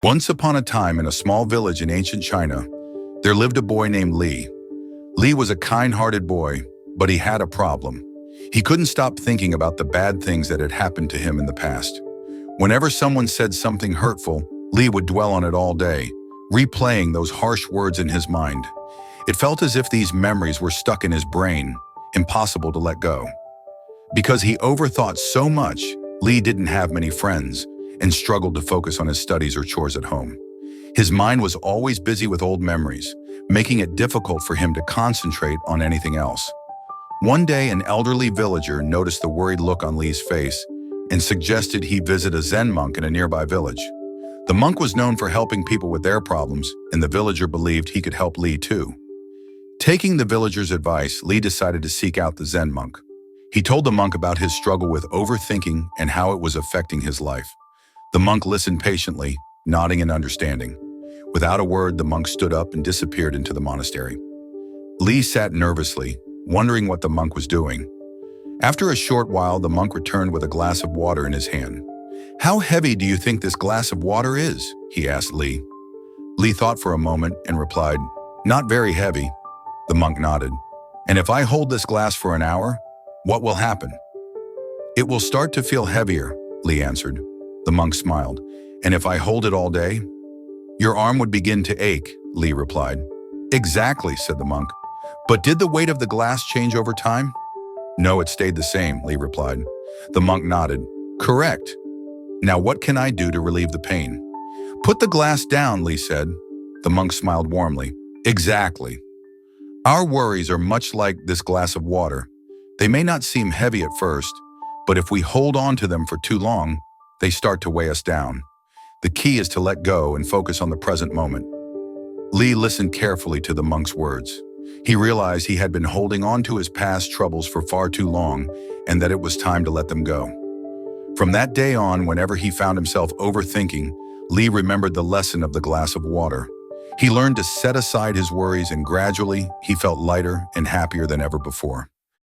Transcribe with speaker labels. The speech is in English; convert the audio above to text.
Speaker 1: Once upon a time, in a small village in ancient China, there lived a boy named Li. Li was a kind-hearted boy, but he had a problem. He couldn't stop thinking about the bad things that had happened to him in the past. Whenever someone said something hurtful, Li would dwell on it all day, replaying those harsh words in his mind. It felt as if these memories were stuck in his brain, impossible to let go. Because he overthought so much, Li didn't have many friends and struggled to focus on his studies or chores at home. His mind was always busy with old memories, making it difficult for him to concentrate on anything else. One day, an elderly villager noticed the worried look on Li's face and suggested he visit a Zen monk in a nearby village. The monk was known for helping people with their problems, and the villager believed he could help Li too. Taking the villager's advice, Li decided to seek out the Zen monk. He told the monk about his struggle with overthinking and how it was affecting his life. The monk listened patiently, nodding in understanding. Without a word, the monk stood up and disappeared into the monastery. Li sat nervously, wondering what the monk was doing. After a short while, the monk returned with a glass of water in his hand. "How heavy do you think this glass of water is?" he asked Li. Li thought for a moment and replied, "Not very heavy." The monk nodded. "And if I hold this glass for an hour, what will happen?" "It will start to feel heavier," Li answered. The monk smiled. "And if I hold it all day?" "Your arm would begin to ache," Li replied. "Exactly," said the monk. "But did the weight of the glass change over time?" "No, it stayed the same," Li replied. The monk nodded. "Correct. Now what can I do to relieve the pain?" "Put the glass down," Li said. The monk smiled warmly. "Exactly. Our worries are much like this glass of water. They may not seem heavy at first, but if we hold on to them for too long, they start to weigh us down. The key is to let go and focus on the present moment." Li listened carefully to the monk's words. He realized he had been holding on to his past troubles for far too long and that it was time to let them go. From that day on, whenever he found himself overthinking, Li remembered the lesson of the glass of water. He learned to set aside his worries, and gradually he felt lighter and happier than ever before.